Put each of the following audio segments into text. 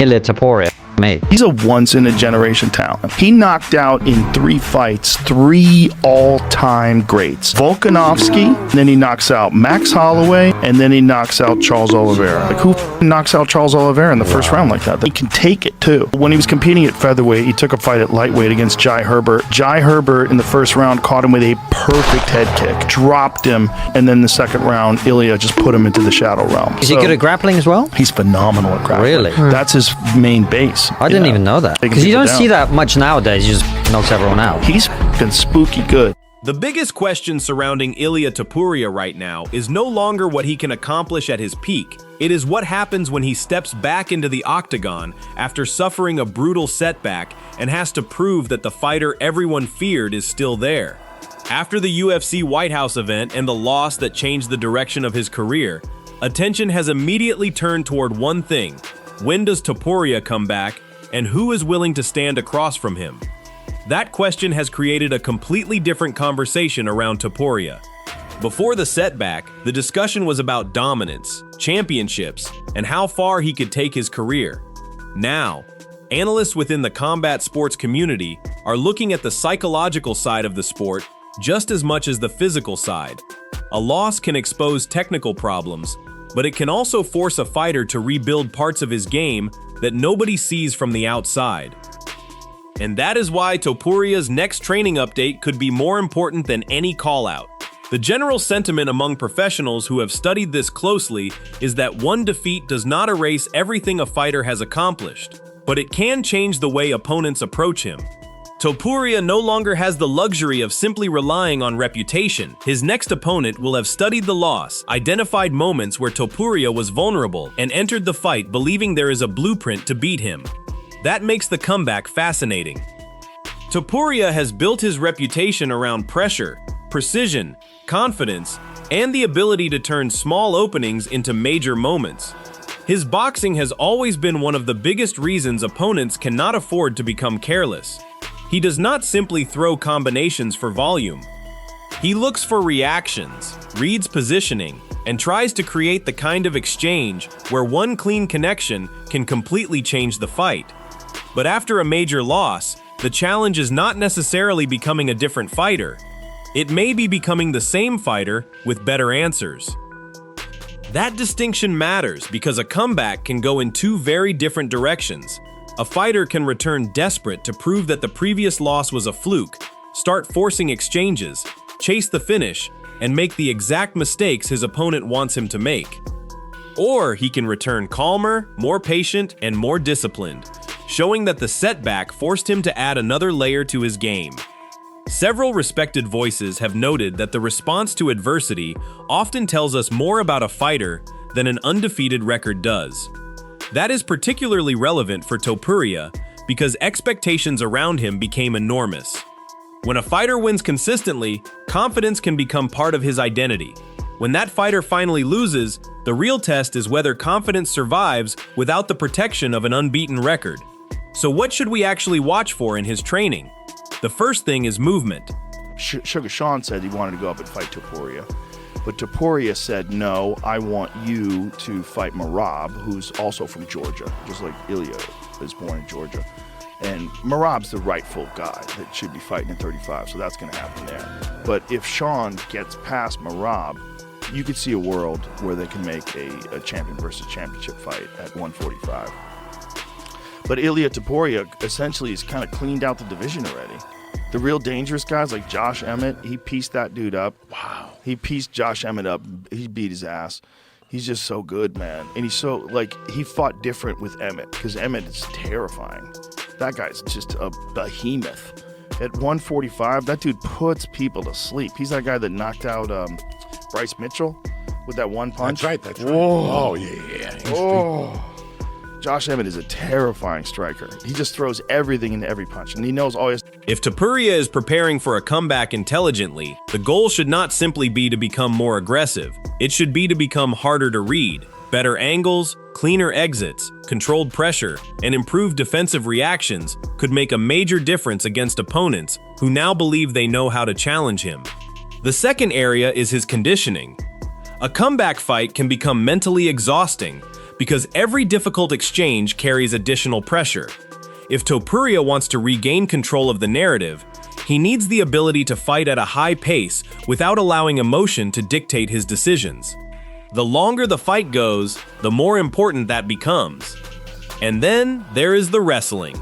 Ilia Topuria, mate. He's a once-in-a-generation talent. He knocked out in 3 fights 3 all-time greats. Volkanovski, then he knocks out Max Holloway, and then he knocks out Charles Oliveira. Like, who knocks out Charles Oliveira in the first round like that? He can take it, too. When he was competing at featherweight, he took a fight at lightweight against Jai Herbert. Jai Herbert, in the first round, caught him with a perfect head kick, dropped him, and then the second round, Ilia just put him into the shadow realm. Is he good at grappling as well? He's phenomenal at grappling. Really? That's his main base. I didn't even know that. Because you don't see that much nowadays. He just knocks everyone out. He's been spooky good. The biggest question surrounding Ilia Topuria right now is no longer what he can accomplish at his peak. It is what happens when he steps back into the octagon after suffering a brutal setback and has to prove that the fighter everyone feared is still there. After the UFC White House event and the loss that changed the direction of his career, attention has immediately turned toward one thing: when does Topuria come back, and who is willing to stand across from him? That question has created a completely different conversation around Topuria. Before the setback, the discussion was about dominance, championships, and how far he could take his career. Now, analysts within the combat sports community are looking at the psychological side of the sport just as much as the physical side. A loss can expose technical problems, but it can also force a fighter to rebuild parts of his game that nobody sees from the outside. And that is why Topuria's next training update could be more important than any call-out. The general sentiment among professionals who have studied this closely is that one defeat does not erase everything a fighter has accomplished, but it can change the way opponents approach him. Topuria no longer has the luxury of simply relying on reputation. His next opponent will have studied the loss, identified moments where Topuria was vulnerable, and entered the fight believing there is a blueprint to beat him. That makes the comeback fascinating. Topuria has built his reputation around pressure, precision, confidence, and the ability to turn small openings into major moments. His boxing has always been one of the biggest reasons opponents cannot afford to become careless. He does not simply throw combinations for volume. He looks for reactions, reads positioning, and tries to create the kind of exchange where one clean connection can completely change the fight. But after a major loss, the challenge is not necessarily becoming a different fighter. It may be becoming the same fighter with better answers. That distinction matters because a comeback can go in 2 very different directions. A fighter can return desperate to prove that the previous loss was a fluke, start forcing exchanges, chase the finish, and make the exact mistakes his opponent wants him to make. Or he can return calmer, more patient, and more disciplined, showing that the setback forced him to add another layer to his game. Several respected voices have noted that the response to adversity often tells us more about a fighter than an undefeated record does. That is particularly relevant for Topuria because expectations around him became enormous. When a fighter wins consistently, confidence can become part of his identity. When that fighter finally loses, the real test is whether confidence survives without the protection of an unbeaten record. So what should we actually watch for in his training? The first thing is movement. Sugar Sean said he wanted to go up and fight Topuria. But Topuria said, no, I want you to fight Merab, who's also from Georgia, just like Ilia is born in Georgia. And Merab's the rightful guy that should be fighting at 35, so that's going to happen there. But if Sean gets past Merab, you could see a world where they can make a champion versus championship fight at 145. But Ilia Topuria essentially has kind of cleaned out the division already. The real dangerous guys like Josh Emmett, he pieced that dude up. Wow. He pieced Josh Emmett up. He beat his ass. He's just so good, man. And he's so, like, he fought different with Emmett because Emmett is terrifying. That guy's just a behemoth. At 145, that dude puts people to sleep. He's that guy that knocked out Bryce Mitchell with that one punch. That's right. Whoa. Oh, yeah. Oh. Josh Emmett is a terrifying striker. He just throws everything into every punch, and he knows all his... If Topuria is preparing for a comeback intelligently, the goal should not simply be to become more aggressive. It should be to become harder to read. Better angles, cleaner exits, controlled pressure, and improved defensive reactions could make a major difference against opponents who now believe they know how to challenge him. The second area is his conditioning. A comeback fight can become mentally exhausting, because every difficult exchange carries additional pressure. If Topuria wants to regain control of the narrative, he needs the ability to fight at a high pace without allowing emotion to dictate his decisions. The longer the fight goes, the more important that becomes. And then there is the wrestling.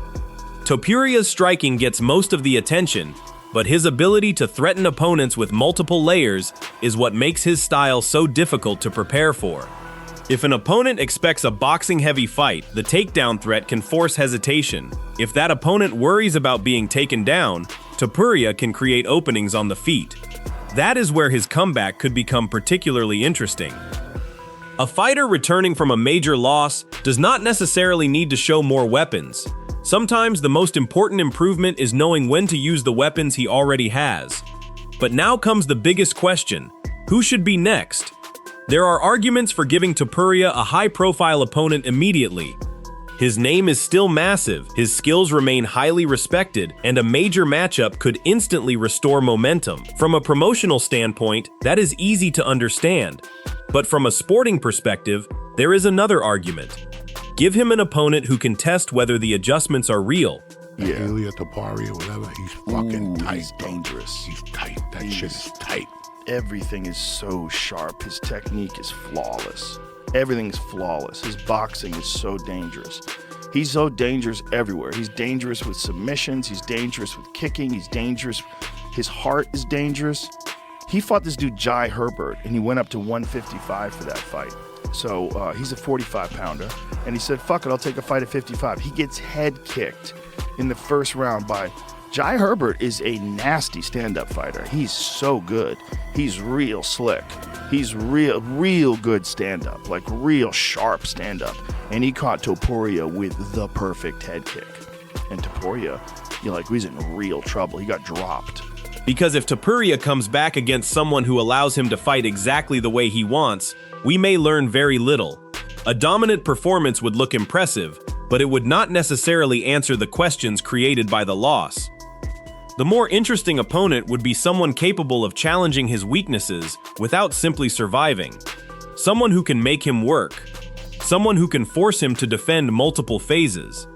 Topuria's striking gets most of the attention, but his ability to threaten opponents with multiple layers is what makes his style so difficult to prepare for. If an opponent expects a boxing-heavy fight, the takedown threat can force hesitation. If that opponent worries about being taken down, Topuria can create openings on the feet. That is where his comeback could become particularly interesting. A fighter returning from a major loss does not necessarily need to show more weapons. Sometimes the most important improvement is knowing when to use the weapons he already has. But now comes the biggest question: who should be next? There are arguments for giving Topuria a high-profile opponent immediately. His name is still massive, his skills remain highly respected, and a major matchup could instantly restore momentum. From a promotional standpoint, that is easy to understand. But from a sporting perspective, there is another argument. Give him an opponent who can test whether the adjustments are real. Yeah. Ilia, Topuria, whatever, he's fucking tight. He's dangerous. He's tight. That shit is tight. Everything is so sharp. His technique is flawless. Everything's flawless. His boxing is so dangerous. He's so dangerous everywhere. He's dangerous with submissions. He's dangerous with kicking. He's dangerous. His heart is dangerous. He fought this dude, Jai Herbert, and he went up to 155 for that fight. So he's a 45-pounder, and he said, fuck it, I'll take a fight at 55. He gets head kicked in the first round by... Jai Herbert is a nasty stand-up fighter. He's so good. He's real slick. He's real good stand-up, like real sharp stand-up. And he caught Topuria with the perfect head kick. And Topuria, he's in real trouble. He got dropped. Because if Topuria comes back against someone who allows him to fight exactly the way he wants, we may learn very little. A dominant performance would look impressive, but it would not necessarily answer the questions created by the loss. The more interesting opponent would be someone capable of challenging his weaknesses without simply surviving. Someone who can make him work. Someone who can force him to defend multiple phases.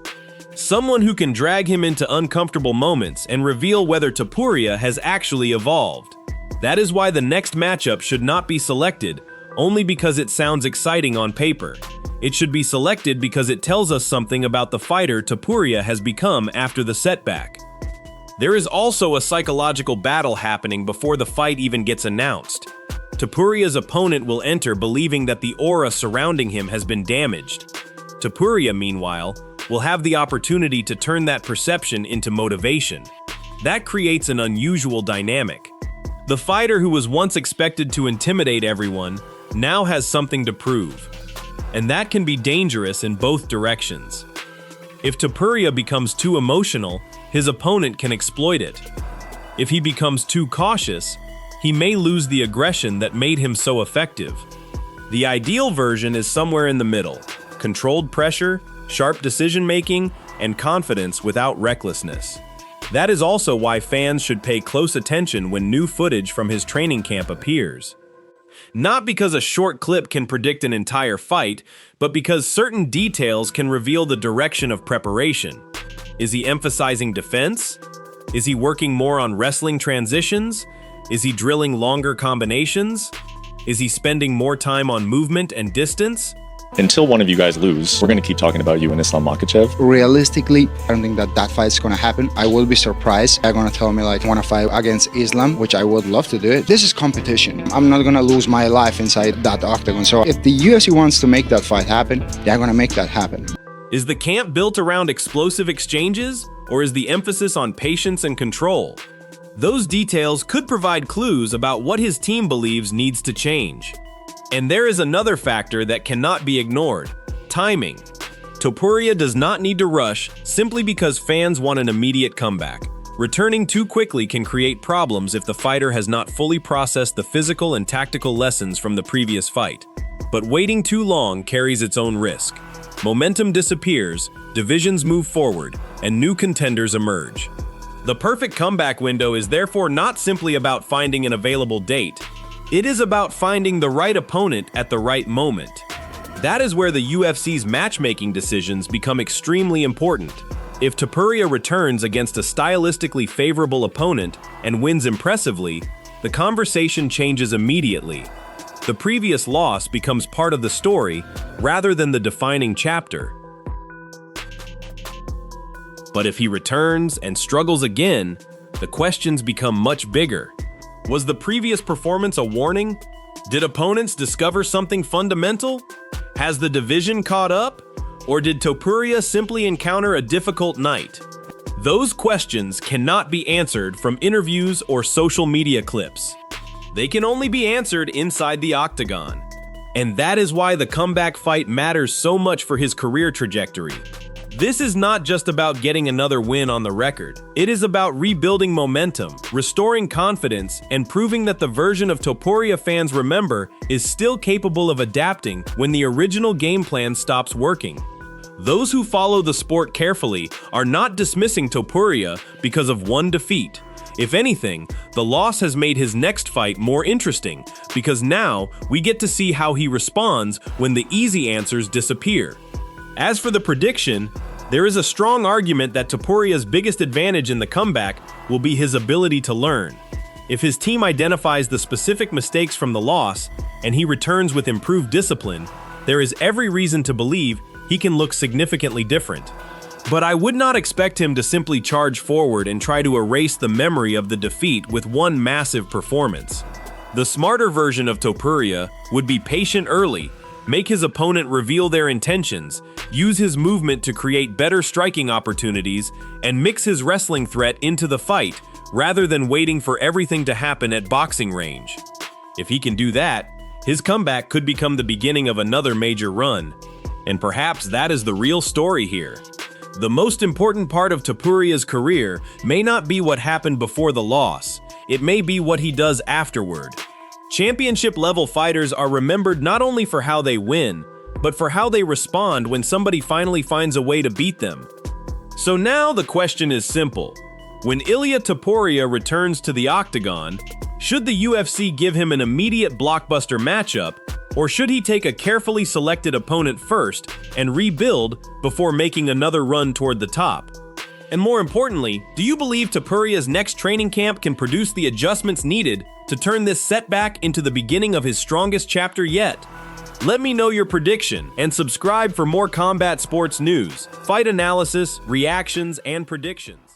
Someone who can drag him into uncomfortable moments and reveal whether Topuria has actually evolved. That is why the next matchup should not be selected only because it sounds exciting on paper. It should be selected because it tells us something about the fighter Topuria has become after the setback. There is also a psychological battle happening before the fight even gets announced. Topuria's opponent will enter believing that the aura surrounding him has been damaged. Topuria, meanwhile, will have the opportunity to turn that perception into motivation. That creates an unusual dynamic. The fighter who was once expected to intimidate everyone now has something to prove. And that can be dangerous in both directions. If Topuria becomes too emotional, his opponent can exploit it. If he becomes too cautious, he may lose the aggression that made him so effective. The ideal version is somewhere in the middle: controlled pressure, sharp decision-making, and confidence without recklessness. That is also why fans should pay close attention when new footage from his training camp appears. Not because a short clip can predict an entire fight, but because certain details can reveal the direction of preparation. Is he emphasizing defense? Is he working more on wrestling transitions? Is he drilling longer combinations? Is he spending more time on movement and distance? Until one of you guys lose, we're going to keep talking about you and Islam Makhachev. Realistically, I don't think that fight's going to happen. I will be surprised. They're going to tell me I want to fight against Islam, which I would love to do it. This is competition. I'm not going to lose my life inside that octagon. So if the UFC wants to make that fight happen, they're going to make that happen. Is the camp built around explosive exchanges, or is the emphasis on patience and control? Those details could provide clues about what his team believes needs to change. And there is another factor that cannot be ignored: timing. Topuria does not need to rush simply because fans want an immediate comeback. Returning too quickly can create problems if the fighter has not fully processed the physical and tactical lessons from the previous fight. But waiting too long carries its own risk. Momentum disappears, divisions move forward, and new contenders emerge. The perfect comeback window is therefore not simply about finding an available date. It is about finding the right opponent at the right moment. That is where the UFC's matchmaking decisions become extremely important. If Topuria returns against a stylistically favorable opponent and wins impressively, the conversation changes immediately. The previous loss becomes part of the story rather than the defining chapter. But if he returns and struggles again, the questions become much bigger. Was the previous performance a warning? Did opponents discover something fundamental? Has the division caught up? Or did Topuria simply encounter a difficult night? Those questions cannot be answered from interviews or social media clips. They can only be answered inside the octagon. And that is why the comeback fight matters so much for his career trajectory. This is not just about getting another win on the record. It is about rebuilding momentum, restoring confidence, and proving that the version of Topuria fans remember is still capable of adapting when the original game plan stops working. Those who follow the sport carefully are not dismissing Topuria because of one defeat. If anything, the loss has made his next fight more interesting because now we get to see how he responds when the easy answers disappear. As for the prediction, there is a strong argument that Topuria's biggest advantage in the comeback will be his ability to learn. If his team identifies the specific mistakes from the loss and he returns with improved discipline, there is every reason to believe he can look significantly different. But I would not expect him to simply charge forward and try to erase the memory of the defeat with one massive performance. The smarter version of Topuria would be patient early, make his opponent reveal their intentions, use his movement to create better striking opportunities, and mix his wrestling threat into the fight rather than waiting for everything to happen at boxing range. If he can do that, his comeback could become the beginning of another major run. And perhaps that is the real story here. The most important part of Topuria's career may not be what happened before the loss. It may be what he does afterward. Championship-level fighters are remembered not only for how they win, but for how they respond when somebody finally finds a way to beat them. So now the question is simple. When Ilia Topuria returns to the octagon, should the UFC give him an immediate blockbuster matchup, or should he take a carefully selected opponent first and rebuild before making another run toward the top? And more importantly, do you believe Topuria's next training camp can produce the adjustments needed to turn this setback into the beginning of his strongest chapter yet? Let me know your prediction and subscribe for more combat sports news, fight analysis, reactions, and predictions.